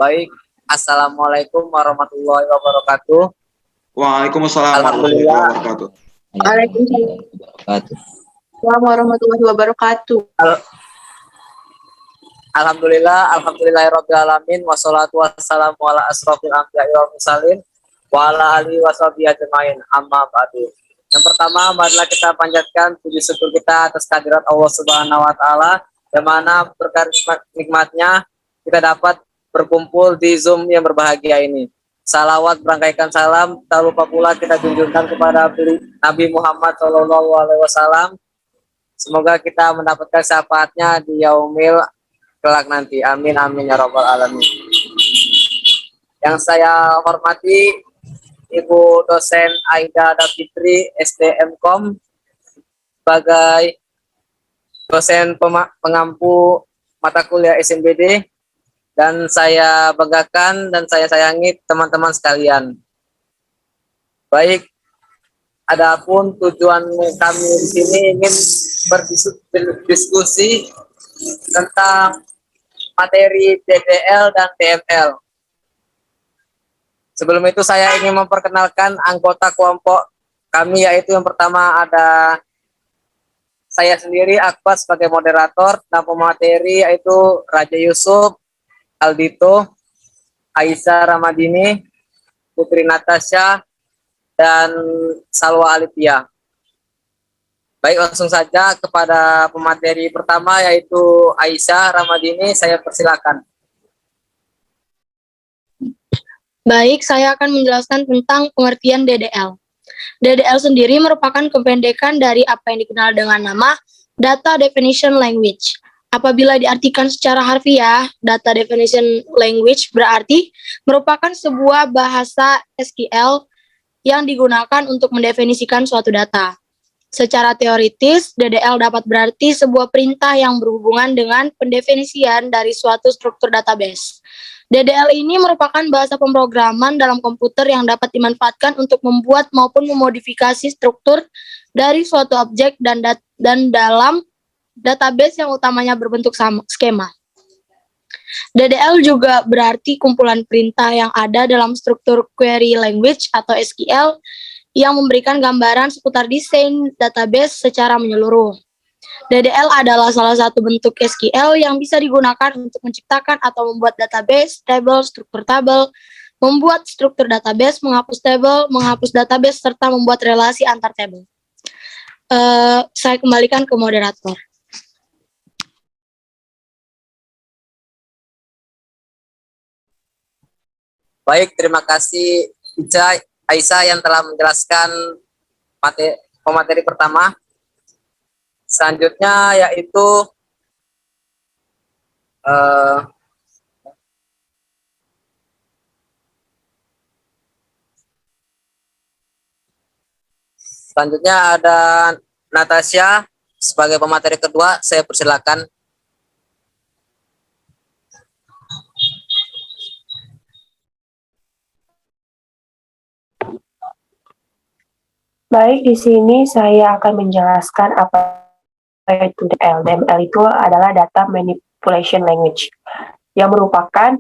Baik, Assalamualaikum warahmatullahi wabarakatuh. Waalaikumsalam warahmatullahi Alhamdulillah. wabarakatuh. Waalaikumsalam warahmatullahi wabarakatuh. Alhamdulillahirabbil alamin wassalatu wassalamu ala asrofil anbiya'i wal mursalin wa ala alihi washabihi ajmain. Amma ba'du. Yang pertama, marilah kita panjatkan puji syukur kita atas kehadirat Allah Subhanahu wa taala, yang mana berkat nikmatnya kita dapat berkumpul di Zoom yang berbahagia ini. Salawat berangkaikan salam, tak lupa pula kita junjungkan kepada Nabi Muhammad SAW. Semoga kita mendapatkan syafaatnya di yaumil kelak nanti. Amin amin ya rabbal alamin. Yang saya hormati Ibu dosen Aida Davitri STMkom sebagai dosen pengampu mata kuliah SMBD, dan saya banggakan dan saya sayangi teman-teman sekalian. Baik, adapun tujuan kami di sini ingin berdiskusi tentang materi DDL dan DML. Sebelum itu saya ingin memperkenalkan anggota kelompok kami, yaitu yang pertama ada saya sendiri Akbar sebagai moderator, dan pemateri yaitu Raja Yusuf, Aldito, Aisyah Ramadini, Putri Natasha, dan Salwa Alipia. Baik, langsung saja kepada pemateri pertama yaitu Aisyah Ramadini, saya persilakan. Baik, saya akan menjelaskan tentang pengertian DDL. DDL sendiri merupakan kependekan dari apa yang dikenal dengan nama Data Definition Language. Apabila diartikan secara harfiah, Data Definition Language berarti merupakan sebuah bahasa SQL yang digunakan untuk mendefinisikan suatu data. Secara teoritis, DDL dapat berarti sebuah perintah yang berhubungan dengan pendefinisian dari suatu struktur database. DDL ini merupakan bahasa pemrograman dalam komputer yang dapat dimanfaatkan untuk membuat maupun memodifikasi struktur dari suatu objek dan dalam database yang utamanya berbentuk skema. DDL juga berarti kumpulan perintah yang ada dalam struktur query language atau SQL yang memberikan gambaran seputar desain database secara menyeluruh. DDL adalah salah satu bentuk SQL yang bisa digunakan untuk menciptakan atau membuat database, tabel, struktur tabel, membuat struktur database, menghapus tabel, menghapus database, serta membuat relasi antar tabel. Saya kembalikan ke moderator. Baik, terima kasih Aisyah yang telah menjelaskan pemateri pertama. Selanjutnya yaitu ada Natasha sebagai pemateri kedua, saya persilakan. Baik, di sini saya akan menjelaskan apa itu DML. DML itu adalah Data Manipulation Language, yang merupakan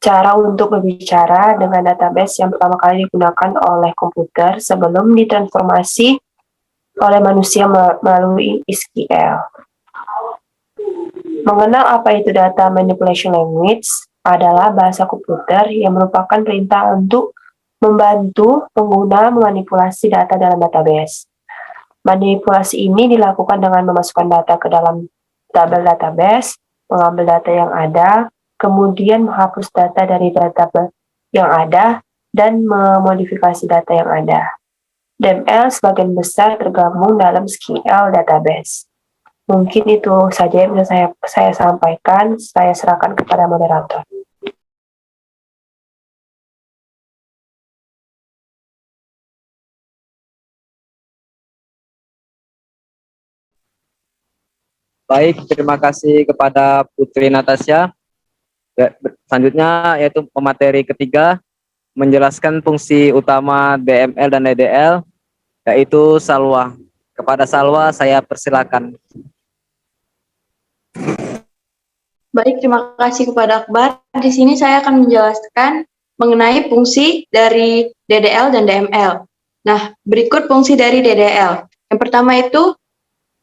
cara untuk berbicara dengan database yang pertama kali digunakan oleh komputer sebelum ditransformasi oleh manusia melalui SQL. Mengenal apa itu Data Manipulation Language adalah bahasa komputer yang merupakan perintah untuk membantu pengguna memanipulasi data dalam database. Manipulasi ini dilakukan dengan memasukkan data ke dalam tabel database, mengambil data yang ada, kemudian menghapus data dari data yang ada, dan memodifikasi data yang ada. DML sebagian besar tergabung dalam SQL database. Mungkin itu saja yang bisa saya sampaikan. Saya serahkan kepada moderator. Baik, terima kasih kepada Putri Natasha. Selanjutnya yaitu pemateri ketiga, menjelaskan fungsi utama DML dan DDL, yaitu Salwa. Kepada Salwa saya persilakan. Baik, terima kasih kepada Akbar. Di sini saya akan menjelaskan mengenai fungsi dari DDL dan DML. Nah, berikut fungsi dari DDL. Yang pertama itu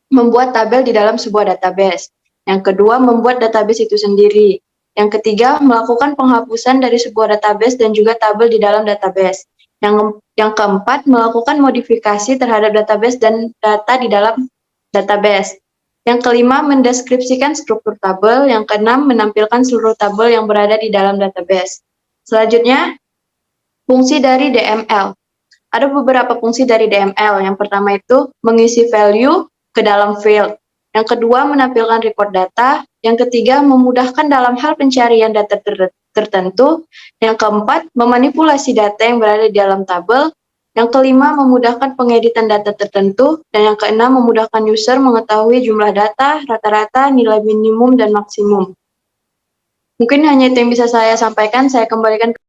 membuat tabel di dalam sebuah database. Yang kedua, membuat database itu sendiri. Yang ketiga, melakukan penghapusan dari sebuah database dan juga tabel di dalam database. Yang keempat, melakukan modifikasi terhadap database dan data di dalam database. Yang kelima, mendeskripsikan struktur tabel. Yang keenam, menampilkan seluruh tabel yang berada di dalam database. Selanjutnya, fungsi dari DML. Ada beberapa fungsi dari DML. Yang pertama itu mengisi value ke dalam field. Yang kedua, menampilkan record data. Yang ketiga, memudahkan dalam hal pencarian data tertentu. Yang keempat, memanipulasi data yang berada di dalam tabel. Yang kelima, memudahkan pengeditan data tertentu. Dan yang keenam, memudahkan user mengetahui jumlah data, rata-rata, nilai minimum, dan maksimum. Mungkin hanya itu yang bisa saya sampaikan. Saya kembalikan ke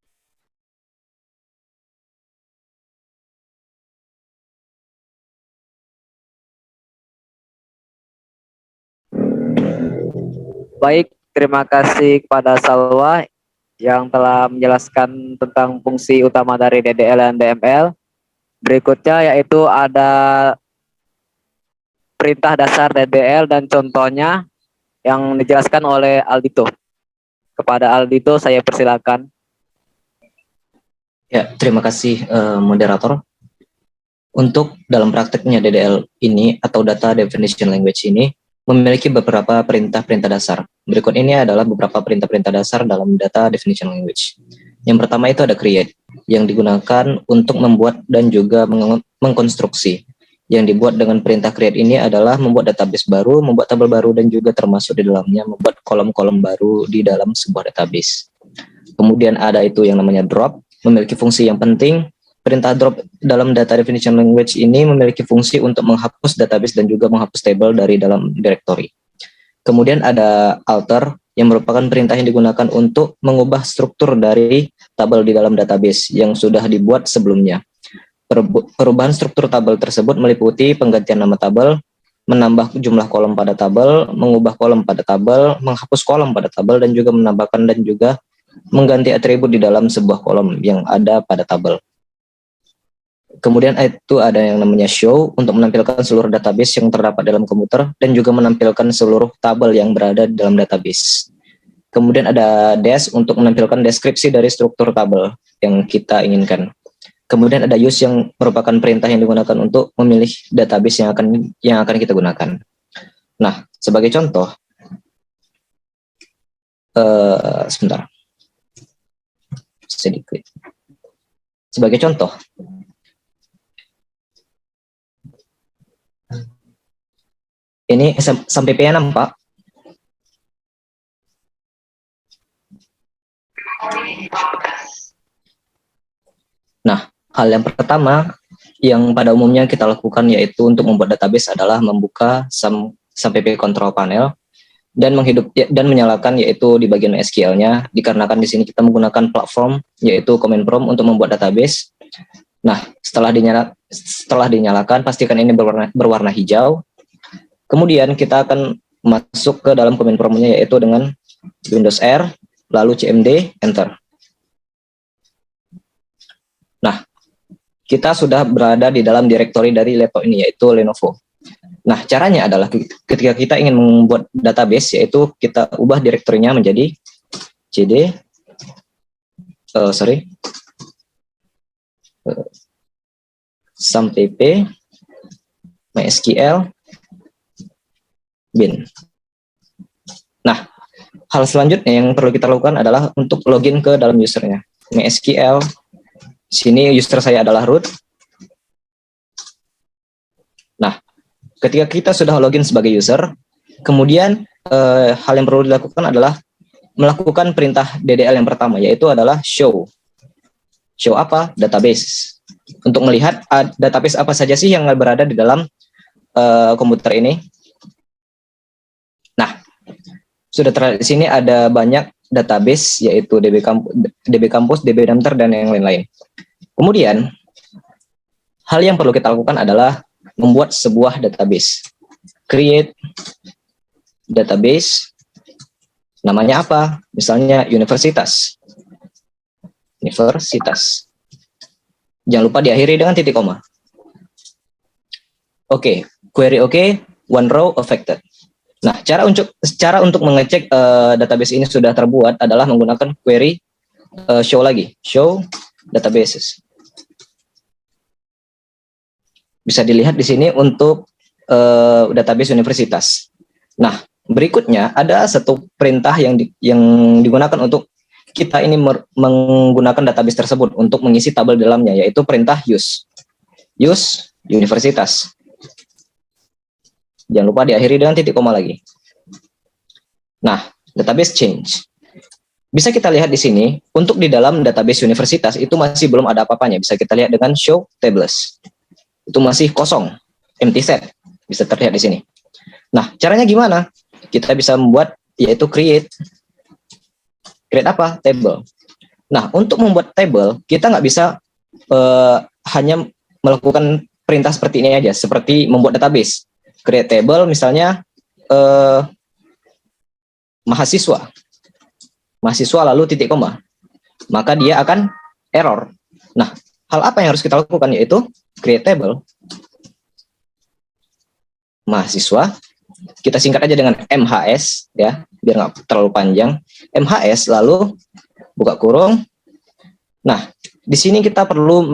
Baik, terima kasih kepada Salwa yang telah menjelaskan tentang fungsi utama dari DDL dan DML. Berikutnya yaitu ada perintah dasar DDL dan contohnya yang dijelaskan oleh Aldito. Kepada Aldito saya persilakan. Ya, terima kasih moderator. Untuk dalam prakteknya DDL ini atau Data Definition Language ini memiliki beberapa perintah-perintah dasar. Berikut ini adalah beberapa perintah-perintah dasar dalam Data Definition Language. Yang pertama itu ada create, yang digunakan untuk membuat dan juga mengkonstruksi. Yang dibuat dengan perintah create ini adalah membuat database baru, membuat tabel baru, dan juga termasuk di dalamnya membuat kolom-kolom baru di dalam sebuah database. Kemudian ada itu yang namanya drop, memiliki fungsi yang penting. Perintah drop dalam Data Definition Language ini memiliki fungsi untuk menghapus database dan juga menghapus tabel dari dalam directory. Kemudian ada alter, yang merupakan perintah yang digunakan untuk mengubah struktur dari tabel di dalam database yang sudah dibuat sebelumnya. Perubahan struktur tabel tersebut meliputi penggantian nama tabel, menambah jumlah kolom pada tabel, mengubah kolom pada tabel, menghapus kolom pada tabel, dan juga menambahkan dan juga mengganti atribut di dalam sebuah kolom yang ada pada tabel. Kemudian itu ada yang namanya show untuk menampilkan seluruh database yang terdapat dalam komputer dan juga menampilkan seluruh tabel yang berada di dalam database. Kemudian ada dash untuk menampilkan deskripsi dari struktur tabel yang kita inginkan. Kemudian ada use yang merupakan perintah yang digunakan untuk memilih database yang akan kita gunakan. Nah, sebagai contoh, sebentar. Sedikit. Sebagai contoh, ini sampai P6, Pak. Nah, hal yang pertama yang pada umumnya kita lakukan yaitu untuk membuat database adalah membuka SAMPP control panel dan menyalakan yaitu di bagian SQL-nya, dikarenakan di sini kita menggunakan platform yaitu command prompt untuk membuat database. Nah, setelah dinyalakan pastikan ini berwarna hijau. Kemudian kita akan masuk ke dalam command prompt-nya yaitu dengan Windows R, lalu CMD, Enter. Nah, kita sudah berada di dalam directory dari laptop ini yaitu Lenovo. Nah, caranya adalah ketika kita ingin membuat database yaitu kita ubah direktorinya menjadi cd SAMPP MySQL bin. Nah, hal selanjutnya yang perlu kita lakukan adalah untuk login ke dalam usernya. MySQL, sini user saya adalah root. Nah, ketika kita sudah login sebagai user, kemudian hal yang perlu dilakukan adalah melakukan perintah DDL yang pertama, yaitu adalah show. Show apa? Database. Untuk melihat database apa saja sih yang berada di dalam komputer ini. Nah, sudah di sini ada banyak database yaitu DB Campus, DB Damter, dan yang lain-lain. Kemudian, hal yang perlu kita lakukan adalah membuat sebuah database. Create database. Namanya apa? Misalnya universitas. Universitas. Jangan lupa diakhiri dengan titik koma. Oke, query oke, one row affected. Nah, cara untuk mengecek database ini sudah terbuat adalah menggunakan query show lagi, show databases. Bisa dilihat di sini untuk database universitas. Nah, berikutnya ada satu perintah yang digunakan untuk kita ini menggunakan database tersebut untuk mengisi tabel dalamnya, yaitu perintah use. Use universitas. Jangan lupa diakhiri dengan titik koma lagi. Nah, database change. Bisa kita lihat di sini, untuk di dalam database universitas itu masih belum ada apa-apanya. Bisa kita lihat dengan show tables. Itu masih kosong, empty set. Bisa terlihat di sini. Nah, caranya gimana? Kita bisa membuat, yaitu create. Create apa? Table. Nah, untuk membuat table, kita nggak bisa hanya melakukan perintah seperti ini aja, seperti membuat database. Create table misalnya mahasiswa lalu titik koma, maka dia akan error. Nah, hal apa yang harus kita lakukan, yaitu create table mahasiswa, kita singkat aja dengan MHS ya, biar nggak terlalu panjang, MHS lalu buka kurung. Nah, di sini kita perlu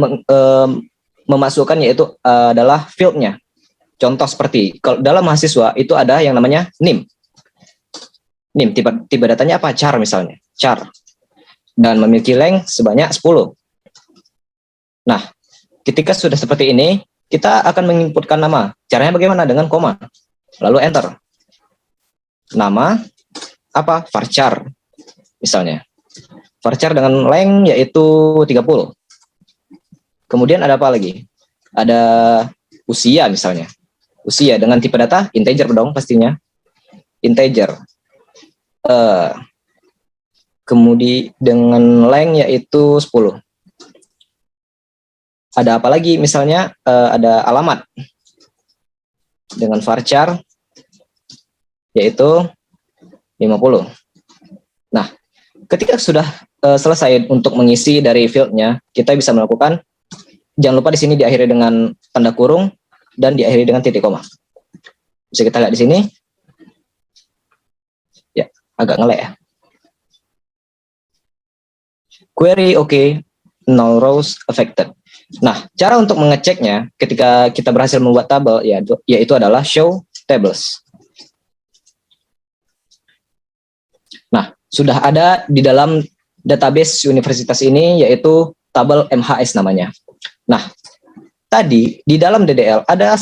memasukkan yaitu adalah fieldnya. Contoh seperti kalau dalam mahasiswa itu ada yang namanya NIM. NIM tipe datanya apa? Char misalnya, char. Dan memiliki length sebanyak 10. Nah, ketika sudah seperti ini, kita akan menginputkan nama. Caranya bagaimana? Dengan koma. Lalu enter. Nama apa? Varchar misalnya. Varchar dengan length yaitu 30. Kemudian ada apa lagi? Ada usia misalnya. Usia dengan tipe data integer dong pastinya. Integer. Kemudian dengan length yaitu 10. Ada apa lagi? Misalnya ada alamat dengan varchar yaitu 50. Nah, ketika sudah selesai untuk mengisi dari fieldnya, kita bisa melakukan, jangan lupa di sini diakhiri dengan tanda kurung dan diakhiri dengan titik koma. Bisa kita lihat di sini. Ya, agak ngelek ya. Query oke, null rows affected. Nah, cara untuk mengeceknya ketika kita berhasil membuat tabel yaitu adalah show tables. Nah, sudah ada di dalam database universitas ini yaitu tabel MHS namanya. Nah, tadi di dalam DDL ada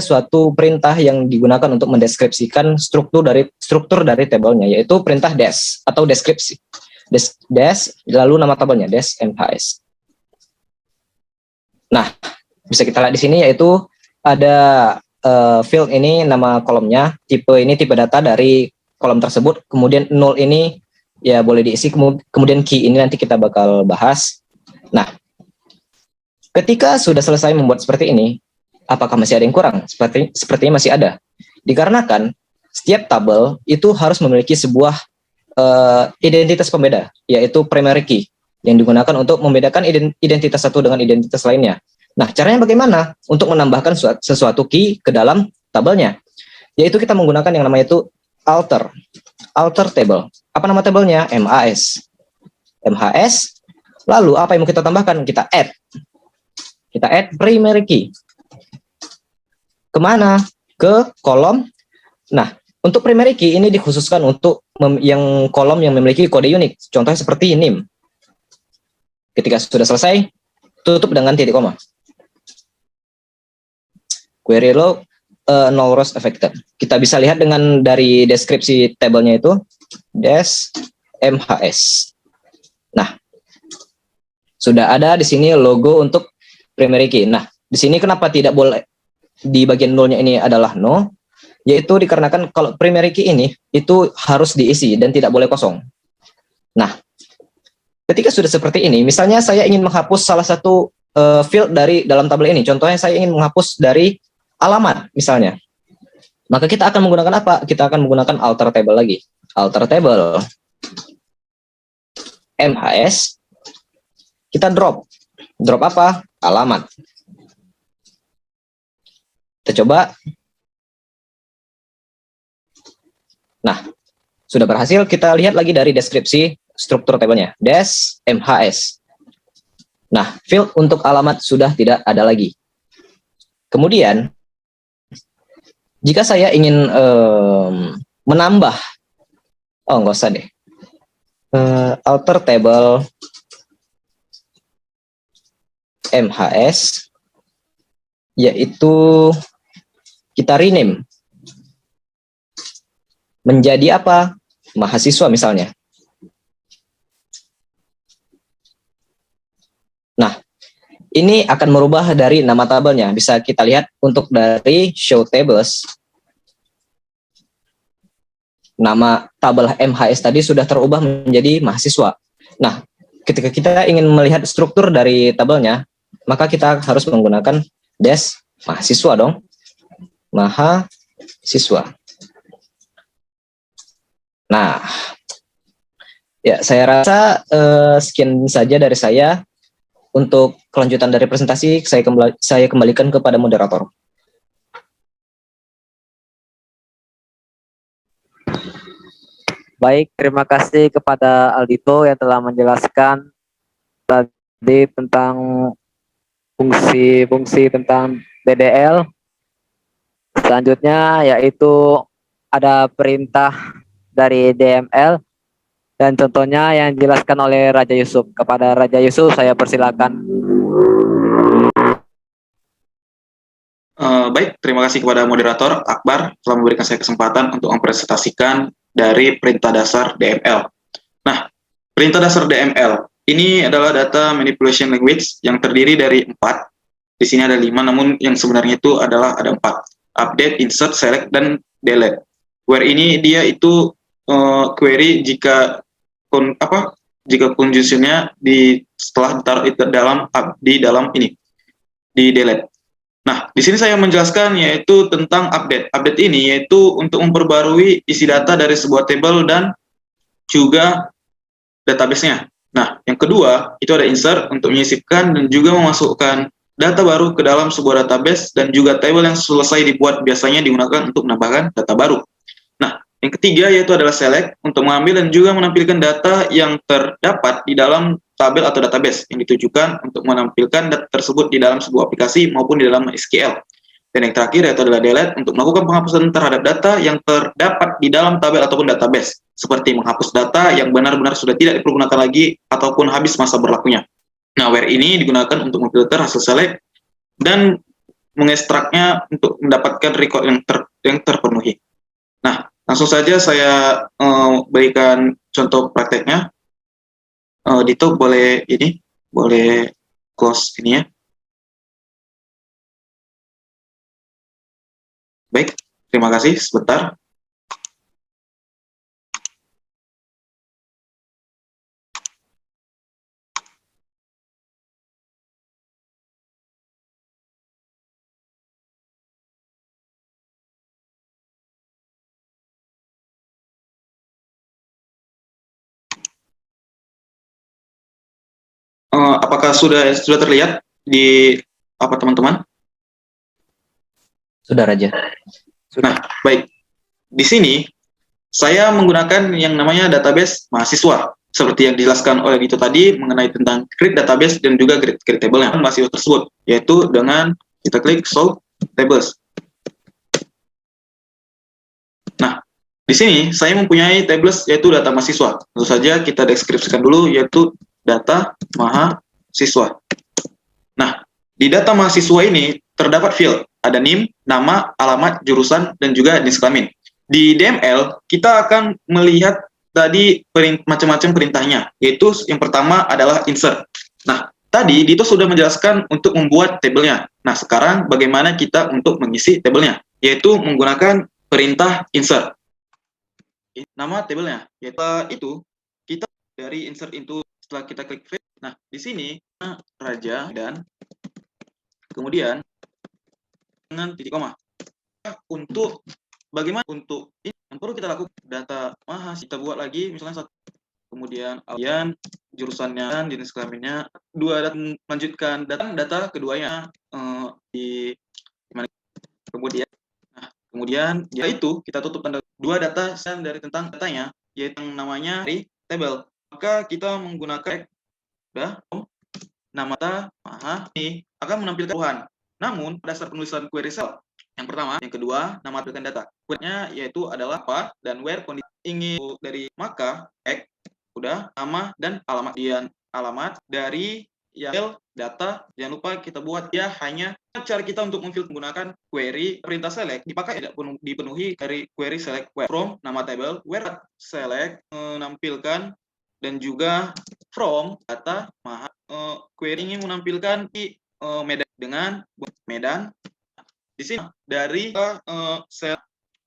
suatu perintah yang digunakan untuk mendeskripsikan struktur dari tabelnya, yaitu perintah des atau deskripsi. Des lalu nama tabelnya des MHS. Nah, bisa kita lihat di sini yaitu ada field ini nama kolomnya, tipe ini tipe data dari kolom tersebut, kemudian 0 ini ya boleh diisi, kemudian key ini nanti kita bakal bahas. Nah, ketika sudah selesai membuat seperti ini, apakah masih ada yang kurang? Sepertinya masih ada. Dikarenakan setiap tabel itu harus memiliki sebuah identitas pembeda, yaitu primary key, yang digunakan untuk membedakan identitas satu dengan identitas lainnya. Nah, caranya bagaimana? Untuk menambahkan sesuatu key ke dalam tabelnya, yaitu kita menggunakan yang namanya itu alter table. Apa nama tabelnya? MHS. Lalu apa yang mau kita tambahkan? Kita add primary key. Kemana? Ke kolom. Nah, untuk primary key ini dikhususkan untuk yang kolom yang memiliki kode unik. Contohnya seperti NIM. Ketika sudah selesai, tutup dengan titik koma. Query row null rows affected. Kita bisa lihat dengan dari deskripsi tabelnya itu des MHS. Nah, sudah ada di sini logo untuk primary key. Nah, di sini kenapa tidak boleh di bagian nolnya ini adalah no? Yaitu dikarenakan kalau primary key ini itu harus diisi dan tidak boleh kosong. Nah, ketika sudah seperti ini, misalnya saya ingin menghapus salah satu field dari dalam tabel ini. Contohnya saya ingin menghapus dari alamat misalnya. Maka kita akan menggunakan apa? Kita akan menggunakan alter table lagi. alter table MHS, kita drop apa? Alamat. Kita coba. Nah, sudah berhasil. Kita lihat lagi dari deskripsi struktur tabelnya. Des MHS. Nah, field untuk alamat sudah tidak ada lagi. Kemudian, jika saya ingin menambah, nggak usah deh, alter table MHS, yaitu kita rename menjadi apa? Mahasiswa misalnya. Nah, ini akan merubah dari nama tabelnya. Bisa kita lihat untuk dari show tables. Nama tabel MHS tadi sudah terubah menjadi mahasiswa. Nah, ketika kita ingin melihat struktur dari tabelnya, maka kita harus menggunakan des mahasiswa dong. Mahasiswa. Nah, ya saya rasa sekian saja dari saya. Untuk kelanjutan dari presentasi, saya kembalikan kepada moderator. Baik, terima kasih kepada Aldito yang telah menjelaskan tadi tentang fungsi-fungsi tentang DDL. Selanjutnya yaitu ada perintah dari DML. Dan contohnya yang dijelaskan oleh Raja Yusuf. Kepada Raja Yusuf, saya persilakan. Baik, terima kasih kepada moderator Akbar telah memberikan saya kesempatan untuk mempresentasikan dari perintah dasar DML. Nah, perintah dasar DML ini adalah data manipulation language yang terdiri dari 4. Di sini ada 5, namun yang sebenarnya itu adalah ada 4. Update, insert, select, dan delete. Where ini dia itu query jika conjunction-nya setelah ditaruh di dalam ini di delete. Nah, di sini saya menjelaskan yaitu tentang update. Update ini yaitu untuk memperbarui isi data dari sebuah table dan juga database-nya. Nah, yang kedua itu ada insert untuk menyisipkan dan juga memasukkan data baru ke dalam sebuah database dan juga table yang selesai dibuat biasanya digunakan untuk menambahkan data baru. Nah, yang ketiga yaitu adalah select untuk mengambil dan juga menampilkan data yang terdapat di dalam tabel atau database yang ditujukan untuk menampilkan data tersebut di dalam sebuah aplikasi maupun di dalam SQL. Dan yang terakhir yaitu adalah delete untuk melakukan penghapusan terhadap data yang terdapat di dalam tabel ataupun database, seperti menghapus data yang benar-benar sudah tidak dipergunakan lagi ataupun habis masa berlakunya. Nah, where ini digunakan untuk memfilter hasil select dan mengekstraknya untuk mendapatkan record yang terpenuhi. Nah, langsung saja saya berikan contoh prakteknya. Dito boleh close ini ya. Baik, terima kasih. Sebentar. Apakah sudah terlihat di apa teman-teman? Sudah, Raja. Nah, baik. Di sini saya menggunakan yang namanya database mahasiswa, seperti yang dijelaskan oleh Dito tadi mengenai tentang create database dan juga create table yang mahasiswa tersebut, yaitu dengan kita klik show tables. Nah, di sini saya mempunyai tables yaitu data mahasiswa. Tentu saja kita deskripsikan dulu yaitu data mahasiswa. Nah, di data mahasiswa ini terdapat field, ada NIM, nama, alamat, jurusan, dan juga jenis kelamin. Di DML, kita akan melihat tadi macam-macam perintahnya, yaitu yang pertama adalah insert. Nah, tadi Dito sudah menjelaskan untuk membuat tabelnya. Nah, sekarang bagaimana kita untuk mengisi tabelnya, yaitu menggunakan perintah insert. Nama tabelnya, yaitu kita dari insert into setelah kita klik field. Nah, di sini Raja dan kemudian dengan titik koma. Untuk bagaimana untuk yang perlu kita lakukan data mahasiswa kita buat lagi misalnya satu, kemudian jurusannya, jenis kelaminnya, dua data melanjutkan data keduanya di mana, kemudian itu kita tutup tanda dua data dari tentang datanya, yaitu yang namanya dari table. Maka kita menggunakan nama data ini akan menampilkan kebutuhan. Namun dasar penulisan query cell yang pertama, yang kedua, nama aplikasi data. Query-nya yaitu adalah apa dan where kondisi ingin dari, maka udah nama dan alamat. Kemudian alamat dari yang data, jangan lupa kita buat ya hanya cara kita untuk memfilter menggunakan query perintah select dipakai tidak dipenuhi dari query select where from nama table where select menampilkan dan juga from data query ingin menampilkan di Medan dengan Medan. Di sini dari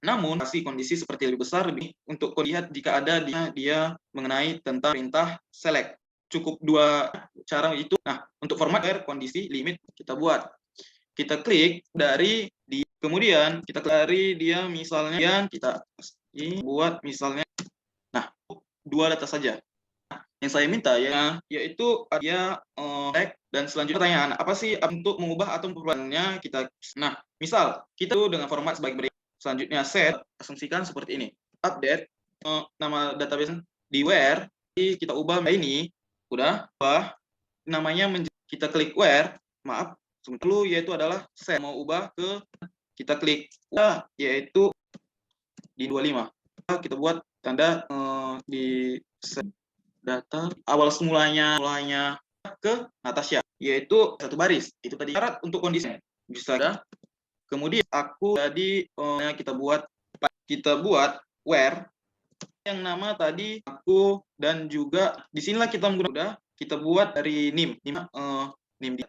namun kasih kondisi seperti lebih besar untuk lihat jika ada dia mengenai tentang perintah select. Cukup dua cara itu. Nah, untuk format kondisi limit kita buat. Kita klik dari kemudian kita dari dia misalnya kita buat misalnya dua data saja. Yang saya minta yaitu dia dan selanjutnya pertanyaan apa sih untuk mengubah atau memperbahannya kita. Nah, misal kita dengan format sebagai berikut. Selanjutnya set asumsikan seperti ini. Update nama database di where kita ubah ini udah namanya kita klik where dulu yaitu adalah set mau ubah ke kita klik yaitu di 25 kita buat tanda di set data awal mulanya ke Natasha yaitu satu baris. Itu tadi syarat untuk kondisi bisa ada. Kemudian aku tadi kita buat where yang nama tadi aku dan juga disinilah kita menggunakan kita buat dari nim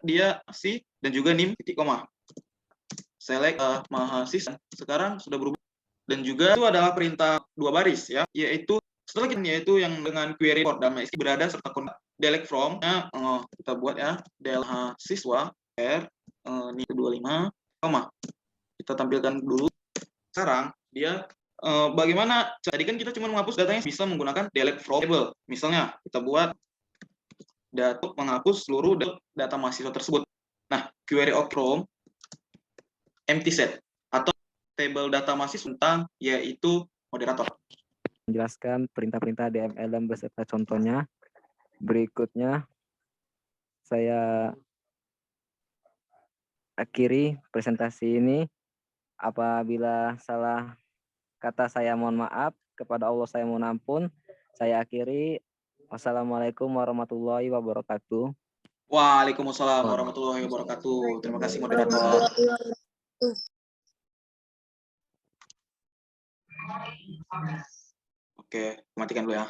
dia sih dan juga nim titik koma select mahasiswa sekarang sudah berubah dan juga itu adalah perintah dua baris ya yaitu setelah yaitu yang dengan query port dan MySQL berada serta delete from kita buat ya del mahasiswa ini 25 koma kita tampilkan dulu sekarang dia bagaimana tadi kan kita cuma menghapus datanya bisa menggunakan delete from table misalnya kita buat data menghapus seluruh data mahasiswa tersebut. Nah, query from empty set atau table data mahasiswa tentang yaitu moderator. Menjelaskan perintah-perintah DML dan beserta contohnya. Berikutnya saya akhiri presentasi ini. Apabila salah kata saya mohon maaf, kepada Allah saya mohon ampun. Saya akhiri. Wassalamualaikum warahmatullahi wabarakatuh. Waalaikumsalam warahmatullahi wabarakatuh. Terima kasih moderator. Oke, matikan dulu ya.